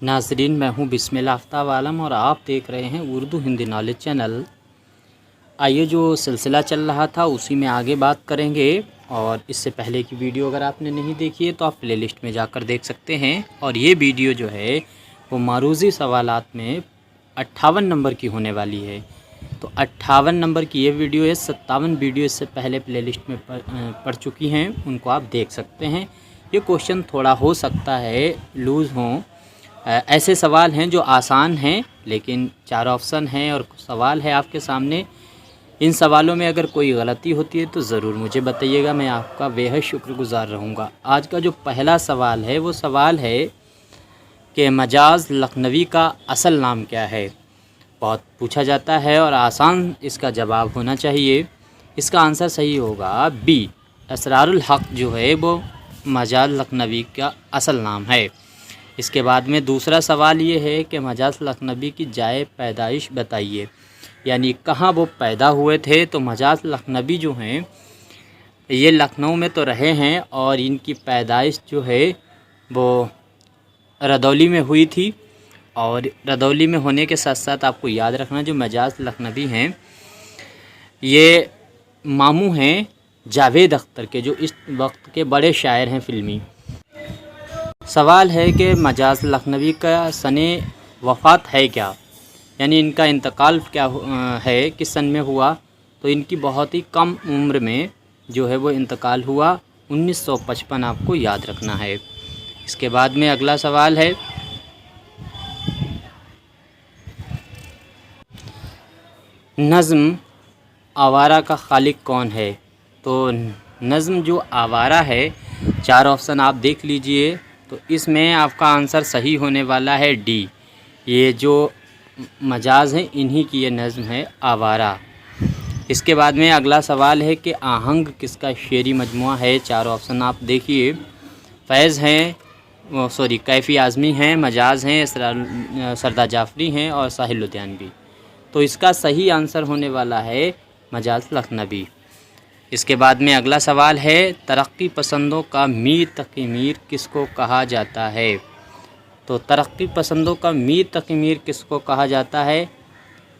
नाजरीन, मैं हूँ बिस्मिल्लाह आफ्ताब आलम और आप देख रहे हैं उर्दू हिंदी नॉलेज चैनल। आइए, जो सिलसिला चल रहा था उसी में आगे बात करेंगे। और इससे पहले की वीडियो अगर आपने नहीं देखी है तो आप प्लेलिस्ट में जाकर देख सकते हैं। और ये वीडियो जो है वो मारूज़ी सवालात में 58 नंबर की होने वाली है। तो 58 नंबर की ये वीडियो है। 57 वीडियो इससे पहले प्लेलिस्ट में पढ़ चुकी हैं, उनको आप देख सकते हैं। ये क्वेश्चन थोड़ा हो सकता है लूज़ हों। ऐसे सवाल हैं जो आसान हैं, लेकिन 4 ऑप्शन हैं और सवाल है आपके सामने। इन सवालों में अगर कोई गलती होती है तो ज़रूर मुझे बताइएगा, मैं आपका बेहद शुक्रगुज़ार रहूँगा। आज का जो पहला सवाल है वो सवाल है कि मजाज लखनवी का असल नाम क्या है। बहुत पूछा जाता है और आसान इसका जवाब होना चाहिए। इसका आंसर सही होगा बी, असरारुल हक़ जो है वो मजाज लखनवी का असल नाम है। इसके बाद में दूसरा सवाल ये है कि मजाज लखनवी की जाए पैदाइश बताइए, यानी कहाँ वो पैदा हुए थे। तो मजाज लखनवी जो हैं ये लखनऊ में तो रहे हैं और इनकी पैदाइश जो है वो रदौली में हुई थी। और रदौली में होने के साथ साथ आपको याद रखना, जो मजाज लखनवी हैं ये मामू हैं जावेद अख्तर के, जो इस वक्त के बड़े शायर हैं फिल्मी। सवाल है कि मजाज लखनवी का सने वफ़ात है क्या, यानी इनका इंतकाल क्या है, किस सन में हुआ। तो इनकी बहुत ही कम उम्र में जो है वो इंतकाल हुआ, 1955 आपको याद रखना है। इसके बाद में अगला सवाल है, नज़्म आवारा का खालिक कौन है। तो नज़्म जो आवारा है, 4 ऑप्शन आप देख लीजिए। तो इसमें आपका आंसर सही होने वाला है डी। ये जो मजाज हैं इन्हीं की ये नज़्म है आवारा। इसके बाद में अगला सवाल है कि आहंग किसका शेरी मजमुआ है। 4 ऑप्शन आप देखिए। फैज़ हैं, कैफ़ी आज़मी हैं, मजाज हैं, सरदार जाफ़री हैं और साहिल लुधियानवी। तो इसका सही आंसर होने वाला है मजाज लखनवी। इसके बाद में अगला सवाल है, तरक्की पसंदों का मीर तकी मीर किसको कहा जाता है। तो तरक्की पसंदों का मीर तकी मीर किसको कहा जाता है।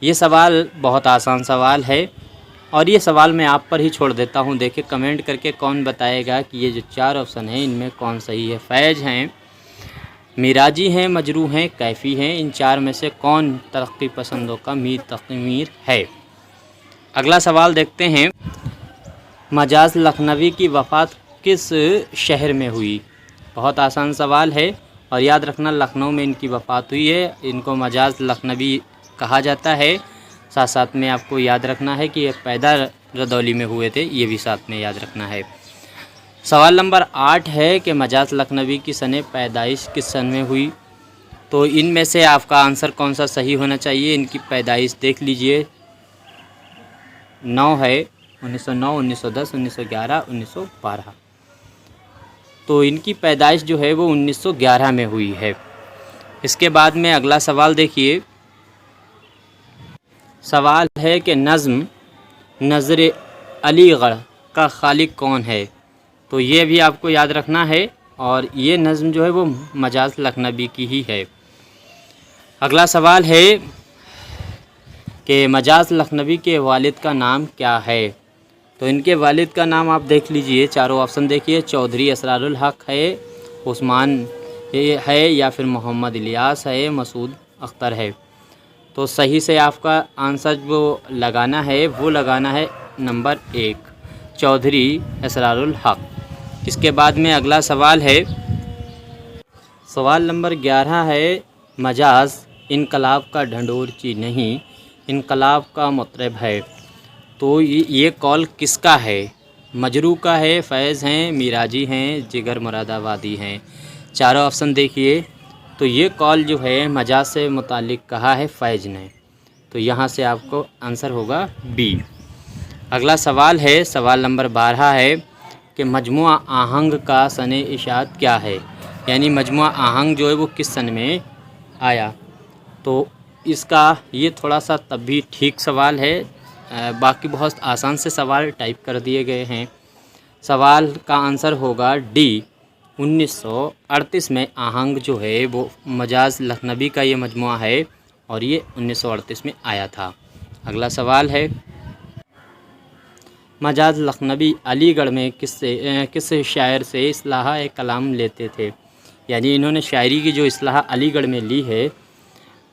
ये सवाल बहुत आसान सवाल है और ये सवाल मैं आप पर ही छोड़ देता हूँ। देखिए कमेंट करके कौन बताएगा कि ये जो 4 ऑप्शन हैं इनमें कौन सही है। फैज़ हैं, मिराजी हैं, मजरू हैं, कैफ़ी हैं, इन 4 में से कौन तरक्की पसंदों का मीर तकी मीर है। अगला सवाल देखते हैं, मजाज लखनवी की वफ़ात किस शहर में हुई। बहुत आसान सवाल है और याद रखना लखनऊ में इनकी वफ़ात हुई है। इनको मजाज लखनवी कहा जाता है। साथ साथ में आपको याद रखना है कि ये पैदा रदौली में हुए थे, ये भी साथ में याद रखना है। सवाल नंबर 8 है कि मजाज लखनवी की सने पैदाइश किस सन में हुई। तो इनमें से आपका आंसर कौन सा सही होना चाहिए। इनकी पैदाइश देख लीजिए, 9 है, 1909, 1910, 1911, 1912। तो इनकी पैदाइश जो है वो 1911 में हुई है। इसके बाद में अगला सवाल देखिए। सवाल है कि नज़्म नज़र अलीगढ़ का खालिक कौन है। तो ये भी आपको याद रखना है और ये नज़्म जो है वो मजाज लखनवी की ही है। अगला सवाल है कि मजाज लखनवी के वालिद का नाम क्या है। तो इनके वालिद का नाम आप देख लीजिए, 4 ऑप्शन देखिए। चौधरी असरारुल हक़ है, उस्मान है, या फिर मोहम्मद इलियास है, मसूद अख्तर है। तो सही से आपका आंसर जो लगाना है वो लगाना है नंबर 1, चौधरी असरारुल हक़। इसके बाद में अगला सवाल है, सवाल नंबर 11 है, मजाज इनकलाब का ढंढोरची नहीं, इनकलाब का मतलब है। तो ये कॉल किसका है। मजरू का है, फैज़ हैं, मिराजी हैं, जिगर मुरादाबादी हैं। 4 ऑप्शन देखिए। तो ये कॉल जो है मजाज से मुतालिक कहा है फैज़ ने। तो यहाँ से आपको आंसर होगा बी। अगला सवाल है, सवाल नंबर 12 है कि मजमुआ आहंग का सने इशात क्या है, यानी मजमुआ आहंग जो है वो किस सन में आया। तो इसका ये थोड़ा सा तब भी ठीक सवाल है, बाकी बहुत आसान से सवाल टाइप कर दिए गए हैं। सवाल का आंसर होगा डी, 1938 में आहंग जो है वो मजाज लखनवी का ये मजमुआ है और ये 1938 में आया था। अगला सवाल है, मजाज लखनवी अलीगढ़ में किस शायर से इस्लाह कलाम लेते थे। यानी इन्होंने शायरी की जो इस्लाह अलीगढ़ में ली है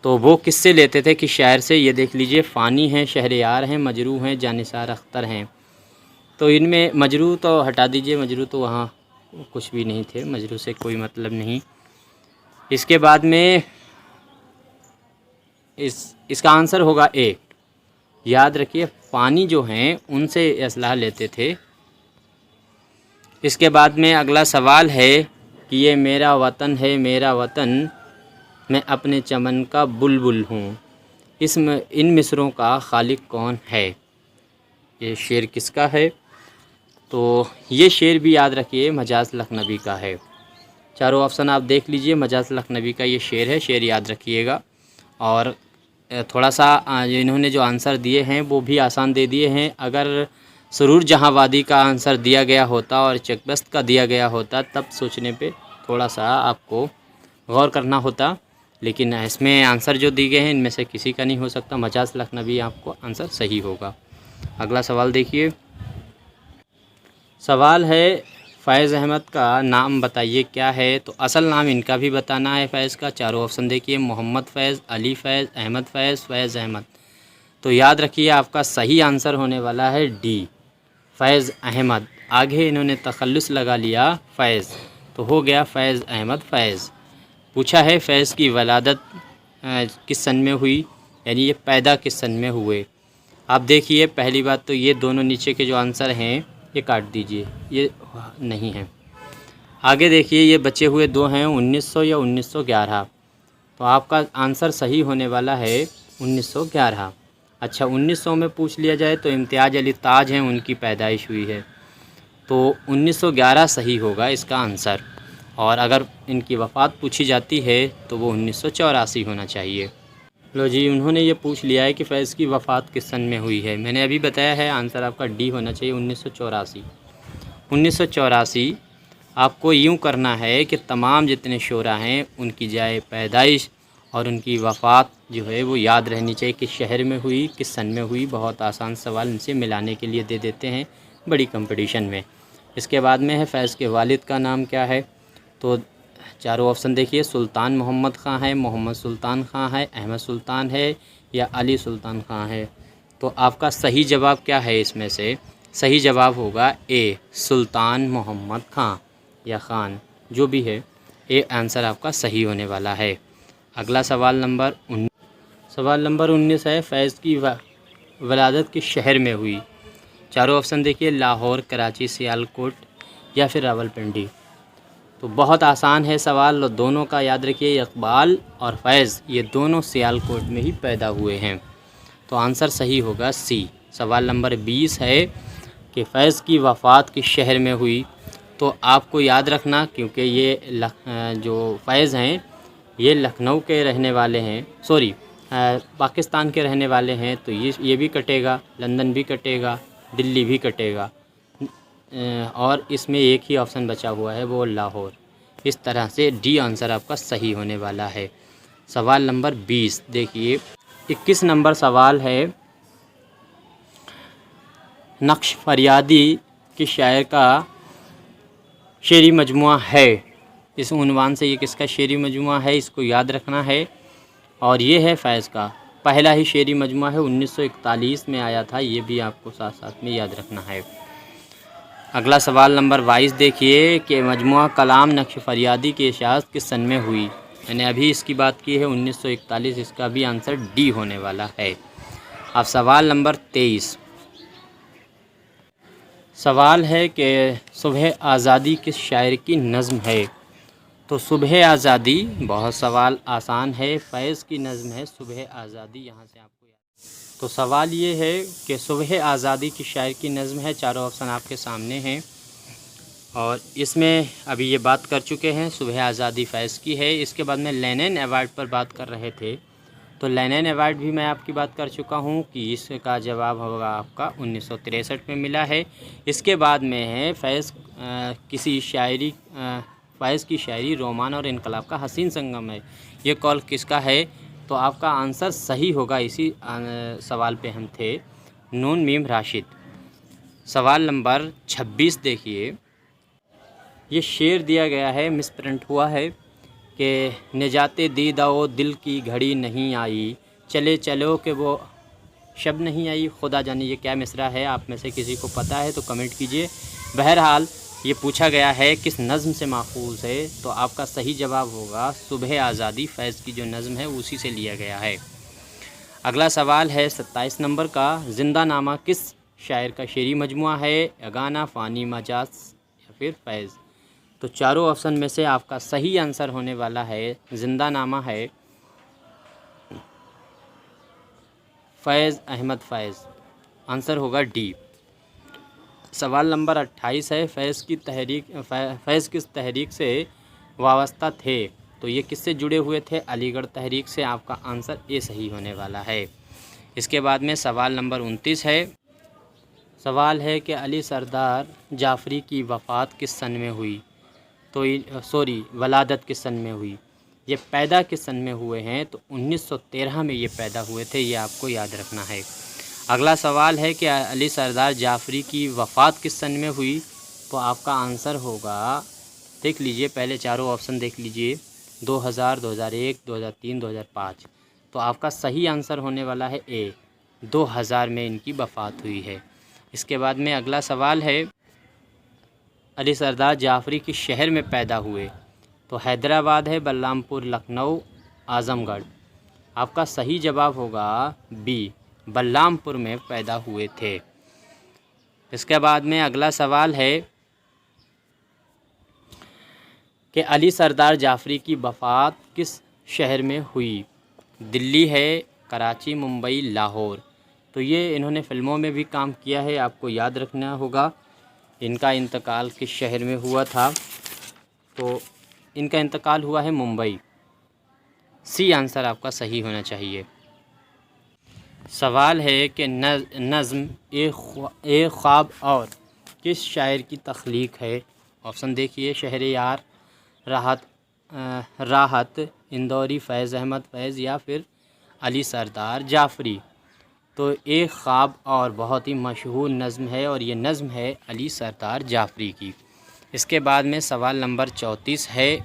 तो वो किससे लेते थे, किस शायर से। ये देख लीजिए, फ़ानी हैं, शहरयार हैं, मजरू हैं, जानिसार अख्तर हैं। तो इनमें मजरू तो हटा दीजिए, मजरू तो वहाँ कुछ भी नहीं थे, मजरू से कोई मतलब नहीं। इसके बाद में इसका आंसर होगा ए। याद रखिए, फ़ानी जो हैं उनसे इस्लाह लेते थे। इसके बाद में अगला सवाल है कि ये मेरा वतन है मेरा वतन, मैं अपने चमन का बुलबुल हूँ, इन मिसरों का खालिक कौन है। ये शेर किसका है। तो ये शेर भी याद रखिए मजाज लखनवी का है। चारों ऑप्शन आप देख लीजिए, मजाज लखनवी का ये शेर है, शेर याद रखिएगा। और थोड़ा सा इन्होंने जो आंसर दिए हैं वो भी आसान दे दिए हैं। अगर सुरूर जहाँ वादी का आंसर दिया गया होता और चकबस्त का दिया गया होता तब सोचने पे थोड़ा सा आपको गौर करना होता, लेकिन इसमें आंसर जो दिए गए हैं इनमें से किसी का नहीं हो सकता। मजाज लखनवी आपको आंसर सही होगा। अगला सवाल देखिए, सवाल है फ़ैज़ अहमद का नाम बताइए क्या है। तो असल नाम इनका भी बताना है फ़ैज़ का। चारों ऑप्शन देखिए, मोहम्मद फ़ैज़, अली फ़ैज़, अहमद फ़ैज़, फ़ैज़ अहमद। तो याद रखिए आपका सही आंसर होने वाला है डी, फ़ैज़ अहमद। आगे इन्होंने तखल्लुस लगा लिया फ़ैज़, तो हो गया फ़ैज़ अहमद फ़ैज़। पूछा है फ़ैज़ की वलादत किस सन में हुई, यानी ये पैदा किस सन में हुए। आप देखिए, पहली बात तो ये दोनों नीचे के जो आंसर हैं ये काट दीजिए, ये नहीं है। आगे देखिए, ये बचे हुए दो हैं 1900 या 1911। तो आपका आंसर सही होने वाला है 1911। अच्छा, 1900 में पूछ लिया जाए तो इम्तियाज़ अली ताज हैं, उनकी पैदाइश हुई है, तो 1911 सही होगा इसका आंसर। और अगर इनकी वफ़ात पूछी जाती है तो वो 1984 होना चाहिए। लो जी, उन्होंने ये पूछ लिया है कि फ़ैज़ की वफ़ात किस सन में हुई है। मैंने अभी बताया है आंसर आपका डी होना चाहिए, 1984। 1984 आपको यूँ करना है कि तमाम जितने शोरा हैं उनकी जाए पैदाइश और उनकी वफ़ात जो है वो याद रहनी चाहिए, किस शहर में हुई, किस सन में हुई। बहुत आसान सवाल इनसे मिलाने के लिए दे देते हैं बड़ी कंपटीशन में। इसके बाद में है फ़ैज़ के वालिद का नाम क्या है। तो चारों ऑप्शन देखिए, सुल्तान मोहम्मद ख़ां है, मोहम्मद सुल्तान ख़ां है, अहमद सुल्तान है या अली सुल्तान ख़ां है। तो आपका सही जवाब क्या है इसमें से। सही जवाब होगा ए, सुल्तान मोहम्मद ख़ां या ख़ान, जो भी है ए आंसर आपका सही होने वाला है। अगला सवाल नंबर 19 है, फ़ैज़ की वलादत किस शहर में हुई। चारों ऑप्शन देखिए, लाहौर, कराची, सियालकोट या फिर रावलपिंडी। तो बहुत आसान है सवाल, दोनों का याद रखिए, इकबाल और फ़ैज़ ये दोनों सियालकोट में ही पैदा हुए हैं। तो आंसर सही होगा सी। सवाल नंबर 20 है कि फ़ैज़ की वफ़ात किस शहर में हुई। तो आपको याद रखना, क्योंकि ये जो फ़ैज़ हैं ये लखनऊ के रहने वाले हैं, सॉरी पाकिस्तान के रहने वाले हैं, तो ये भी कटेगा, लंदन भी कटेगा, दिल्ली भी कटेगा, और इसमें एक ही ऑप्शन बचा हुआ है वो लाहौर। इस तरह से डी आंसर आपका सही होने वाला है। सवाल नंबर 20 देखिए, 21 नंबर सवाल है, नक्श फरियादी किस शायर का शेरी मजमुआ है। इस उन्वान से ये किसका शेरी मजमुआ है, इसको याद रखना है। और ये है फ़ैज़ का पहला ही शेरी मजमुआ है, 1941 में आया था, ये भी आपको साथ साथ में याद रखना है। अगला सवाल नंबर 22 देखिए कि मजमुआ कलाम नक्श फरियादी की इशाअत किस सन में हुई। मैंने अभी इसकी बात की है 1941, इसका भी आंसर डी होने वाला है। अब सवाल नंबर 23, सवाल है कि सुबह आज़ादी किस शायर की नज़्म है। तो सुबह आज़ादी, बहुत सवाल आसान है, फ़ैज़ की नज़्म है सुबह आज़ादी, यहाँ से आपको याद। तो सवाल ये है कि सुबह आज़ादी की शायर की नज़्म है। चारों ऑप्शन आपके सामने हैं और इसमें अभी ये बात कर चुके हैं, सुबह आज़ादी फ़ैज़ की है। इसके बाद में लेनिन अवार्ड पर बात कर रहे थे, तो लेनिन अवार्ड भी मैं आपकी बात कर चुका हूँ कि इसका जवाब होगा आपका 1963 में मिला है। इसके बाद में है फ़ैज़ किसी शायरी फ़ैज़ की शायरी रोमान और इनकलाब का हसीन संगम है। ये कौल किसका है? तो आपका आंसर सही होगा, इसी सवाल पे हम थे, नून मीम राशिद। सवाल नंबर 26 देखिए, ये शेर दिया गया है, मिस प्रिंट हुआ है कि निजाते दीदाओ दिल की घड़ी नहीं आई, चले चलो कि वो शब नहीं आई। खुदा जाने ये क्या मिसरा है, आप में से किसी को पता है तो कमेंट कीजिए। बहरहाल ये पूछा गया है किस नज़्म से माखूज़ है, तो आपका सही जवाब होगा सुबह आज़ादी। फ़ैज़ की जो नज़्म है उसी से लिया गया है। अगला सवाल है 27 नंबर का, ज़िंदा नामा किस शायर का शेरी मजमुआ है? यगाना, फ़ानी, मजाज या फिर फ़ैज़। तो चारों ऑप्शन में से आपका सही आंसर होने वाला है ज़िंदा नामा है, फ़ैज़ अहमद फ़ैज़। आंसर होगा डी। सवाल नंबर 28 है, फ़ैज़ किस तहरीक से वाबस्ता थे? तो ये किससे जुड़े हुए थे? अलीगढ़ तहरीक से। आपका आंसर ए सही होने वाला है। इसके बाद में सवाल नंबर 29 है। सवाल है कि अली सरदार जाफ़री की वफ़ात किस सन में हुई? तो वलादत किस सन में हुई? ये पैदा किस सन में हुए हैं? तो 1913 में ये पैदा हुए थे, ये आपको याद रखना है। अगला सवाल है कि अली सरदार जाफ़री की वफ़ात किस सन में हुई? तो आपका आंसर होगा, देख लीजिए, पहले चारों ऑप्शन देख लीजिए, 2000, 2001, 2003, 2005। तो आपका सही आंसर होने वाला है ए, 2000 में इनकी वफ़ात हुई है। इसके बाद में अगला सवाल है, अली सरदार जाफ़री किस शहर में पैदा हुए? तो हैदराबाद है, बलरामपुर, लखनऊ, आज़मगढ़। आपका सही जवाब होगा बी, बलरामपुर में पैदा हुए थे। इसके बाद में अगला सवाल है कि अली सरदार जाफ़री की वफ़ात किस शहर में हुई? दिल्ली है, कराची, मुंबई, लाहौर। तो ये इन्होंने फ़िल्मों में भी काम किया है, आपको याद रखना होगा इनका इंतकाल किस शहर में हुआ था। तो इनका इंतकाल हुआ है मुंबई। सी आंसर आपका सही होना चाहिए। सवाल है कि नज़्म ए ख्वाब और किस शायर की तख्लीक है? ऑप्शन देखिए, शहरयार, राहत, इंदौरी, फ़ैज़ अहमद फ़ैज़ या फिर अली सरदार जाफ़री। तो ए ख्वाब और बहुत ही मशहूर नज़्म है और ये नज़्म है अली सरदार जाफ़री की। इसके बाद में सवाल नंबर 34 है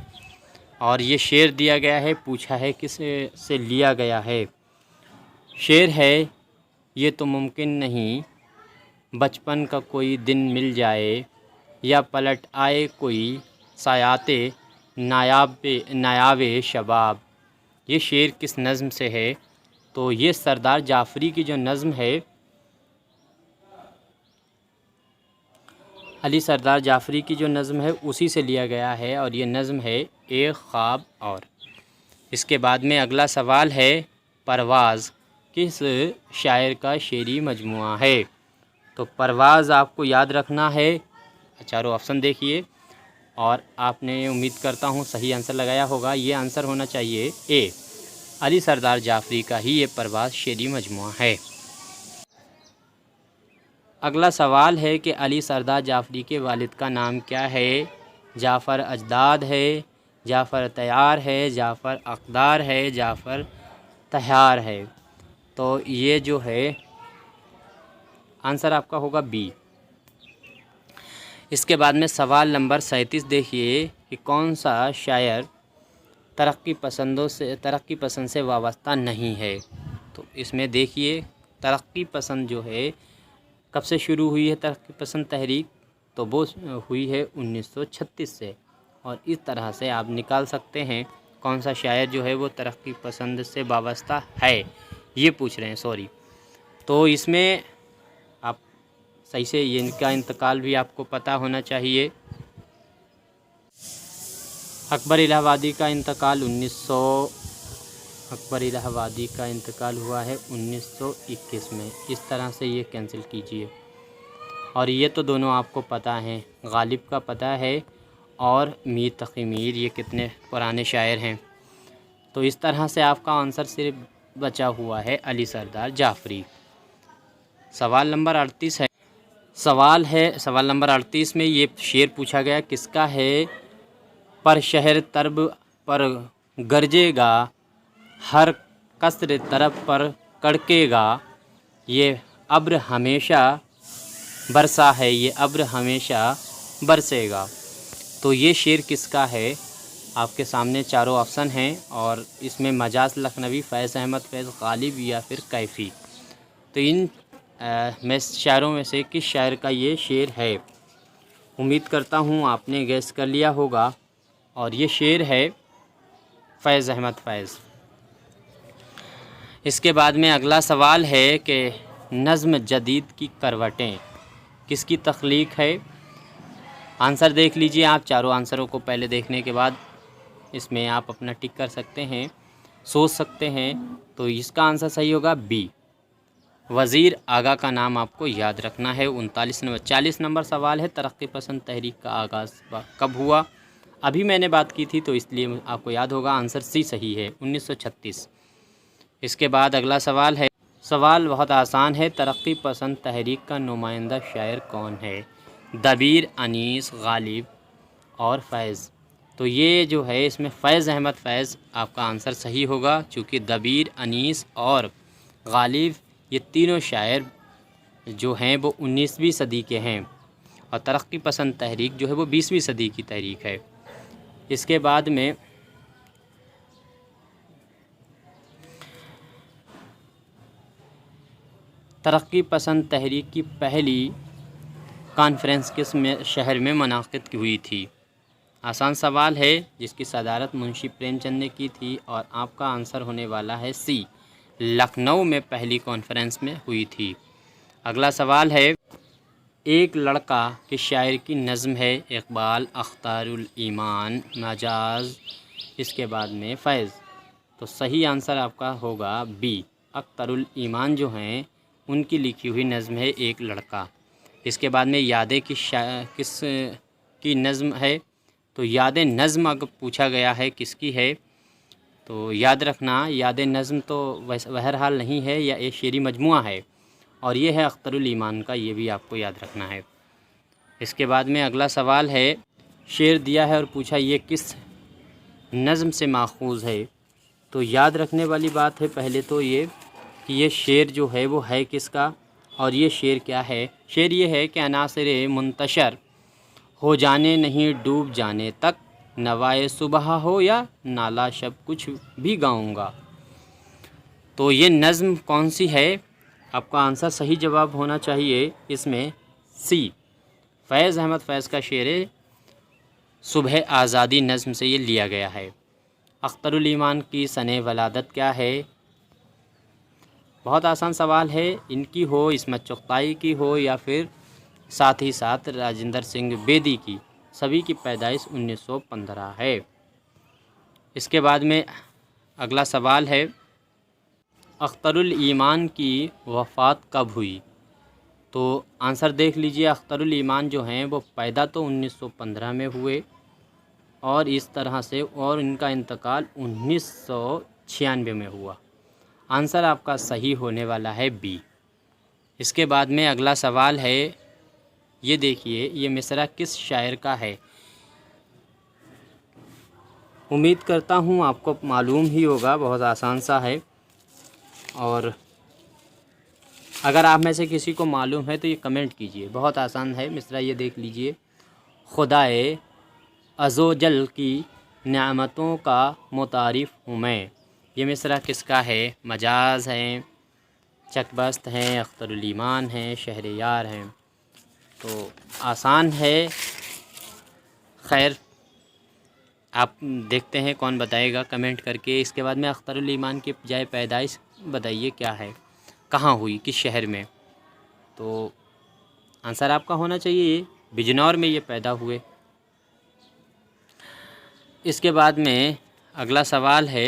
और ये शेर दिया गया है, पूछा है किस से लिया गया है। शेर है, ये तो मुमकिन नहीं बचपन का कोई दिन मिल जाए, या पलट आए कोई सायाते नायाबे शबाब। ये शेर किस नज़्म से है? तो ये सरदार जाफ़री की जो नज़्म है, अली सरदार जाफ़री की जो नज़्म है उसी से लिया गया है और ये नज़्म है ए ख्वाब और। इसके बाद में अगला सवाल है, परवाज़ किस शायर का शेरी मजमुआ है? तो परवाज़ आपको याद रखना है, चारों ऑप्शन देखिए और आपने, उम्मीद करता हूँ, सही आंसर लगाया होगा। ये आंसर होना चाहिए ए, अली सरदार जाफ़री का ही ये परवाज़ शेरी मजमुआ है। अगला सवाल है कि अली सरदार जाफ़री के वालिद का नाम क्या है? जाफ़र अजदाद है, जाफ़र तैयार है, जाफ़र अक़दार है, जाफ़र तैयार है। तो ये जो है आंसर आपका होगा बी। इसके बाद में सवाल नंबर 37 देखिए कि कौन सा शायर तरक्की पसंद से वाबस्ता नहीं है? तो इसमें देखिए, तरक्की पसंद जो है कब से शुरू हुई है तरक्की पसंद तहरीक? तो वो हुई है 1936 से। और इस तरह से आप निकाल सकते हैं कौन सा शायर जो है वो तरक्की पसंद से वाबस्ता है, ये पूछ रहे हैं, सॉरी। तो इसमें आप सही से इनका इंतकाल भी आपको पता होना चाहिए। अकबर इलाहाबादी का इंतकाल 1921 हुआ है 1921 में। इस तरह से ये कैंसिल कीजिए। और ये तो दोनों आपको पता हैं, गालिब का पता है और मीर तक़ी मीर, ये कितने पुराने शायर हैं। तो इस तरह से आपका आंसर सिर्फ बचा हुआ है अली सरदार जाफ़री। सवाल नंबर 38 है। सवाल नंबर 38 में ये शेर पूछा गया किसका है? पर शहर तरब पर गरजेगा, हर कसर तरफ पर कड़केगा, ये अब्र हमेशा बरसा है, ये अब्र हमेशा बरसेगा। तो ये शेर किसका है? आपके सामने चारों ऑप्शन हैं और इसमें मजाज लखनवी, फैज़ अहमद फैज़, गालिब या फिर कैफ़ी। तो इन में शायरों में से किस शायर का ये शेर है? उम्मीद करता हूँ आपने गैस कर लिया होगा और ये शेर है फैज़ अहमद फैज़। इसके बाद में अगला सवाल है कि नज़्म जदीद की करवटें किसकी तख्लीक है? आंसर देख लीजिए आप। चारों आंसरों को पहले देखने के बाद इसमें आप अपना टिक कर सकते हैं, सोच सकते हैं। तो इसका आंसर सही होगा बी, वज़ीर आगा का नाम आपको याद रखना है। 39 नंबर 40 नंबर सवाल है, तरक्की पसंद तहरीक का आगाज़ कब हुआ? अभी मैंने बात की थी तो इसलिए आपको याद होगा। आंसर सी सही है, 1936। इसके बाद अगला सवाल है, सवाल बहुत आसान है, तरक्की पसंद तहरीक का नुमाइंदा शायर कौन है? दबीर, अनीस, गालिब और फैज़। तो ये जो है इसमें फैज़ अहमद फैज़ आपका आंसर सही होगा, चूँकि दबीर, अनीस और गालिब ये तीनों शायर जो हैं वो 19वीं सदी के हैं और तरक्की पसंद तहरीक जो है वो 20वीं सदी की तहरीक है। इसके बाद में तरक्की पसंद तहरीक की पहली कॉन्फ्रेंस किस में शहर में मुनाक़िद हुई थी? आसान सवाल है जिसकी सदारत मुंशी प्रेमचंद ने की थी और आपका आंसर होने वाला है सी, लखनऊ में पहली कॉन्फ्रेंस में हुई थी। अगला सवाल है, एक लड़का किस शायर की नज़्म है? इकबाल, अख्तारुल ईमान, मजाज, इसके बाद में फैज़। तो सही आंसर आपका होगा बी, अख्तारुल ईमान जो हैं उनकी लिखी हुई नज़्म है एक लड़का। इसके बाद में यादें किस की नज़्म है? तो यादें नज़्म अगर पूछा गया है किसकी है तो याद रखना, यादें नज़्म तो बहरहाल नहीं है, या एक शेरी मजमुआ है और ये है अख्तरुल ईमान का, ये भी आपको याद रखना है। इसके बाद में अगला सवाल है, शेर दिया है और पूछा ये किस नज़्म से माखूज़ है? तो याद रखने वाली बात है पहले तो ये कि ये शेर जो है वो है किसका और ये शेर क्या है। शेर ये है कि अनासरे मुंतशर हो जाने नहीं डूब जाने तक, नवाए सुबह हो या नाला शब कुछ भी गाऊंगा। तो ये नज़्म कौन सी है? आपका आंसर सही जवाब होना चाहिए इसमें सी, फैज़ अहमद फैज़ का शेर है, सुबह आज़ादी नज़्म से ये लिया गया है। अख्तरुल ईमान की सने वलादत क्या है? बहुत आसान सवाल है, इनकी हो, इस्मत चुग़ताई की हो या फिर साथ ही साथ राजेंद्र सिंह बेदी की, सभी की पैदाइश 1915 है। इसके बाद में अगला सवाल है, अख्तरुल ईमान की वफ़ात कब हुई? तो आंसर देख लीजिए। अख्तरुल ईमान जो हैं वो पैदा तो 1915 में हुए और इस तरह से, और इनका इंतकाल 1996 में हुआ। आंसर आपका सही होने वाला है बी। इसके बाद में अगला सवाल है, ये देखिए, ये मिसरा किस शायर का है? उम्मीद करता हूँ आपको मालूम ही होगा, बहुत आसान सा है। और अगर आप में से किसी को मालूम है तो ये कमेंट कीजिए, बहुत आसान है मिसरा। ये देख लीजिए, खुदाए अज़ोजल की नेमतों का मुतारिफ़ हूँ मैं। ये मिसरा किसका है? मजाज हैं, चकबस्त हैं, अख्तरुल ईमान हैं, शहरयार हैं। तो आसान है। खैर, आप देखते हैं कौन बताएगा कमेंट करके। इसके बाद में अख्तरुल ईमान की जाए पैदाइश बताइए क्या है, कहाँ हुई, किस शहर में? तो आंसर आपका होना चाहिए बिजनौर में ये पैदा हुए। इसके बाद में अगला सवाल है,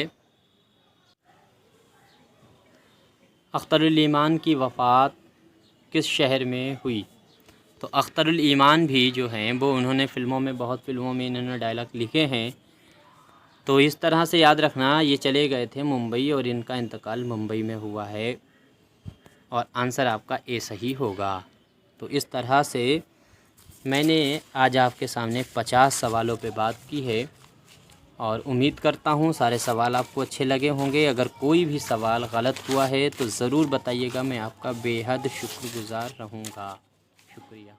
अख्तरुल ईमान की वफ़ात किस शहर में हुई? तो अख्तरुल ईमान भी जो हैं वो उन्होंने फ़िल्मों में, बहुत फ़िल्मों में इन्होंने डायलॉग लिखे हैं। तो इस तरह से याद रखना, ये चले गए थे मुंबई और इनका इंतकाल मुंबई में हुआ है और आंसर आपका ए सही होगा। तो इस तरह से मैंने आज आपके सामने 50 सवालों पे बात की है और उम्मीद करता हूँ सारे सवाल आपको अच्छे लगे होंगे। अगर कोई भी सवाल गलत हुआ है तो ज़रूर बताइएगा, मैं आपका बेहद शुक्रगुज़ार रहूँगा। शुक्रिया।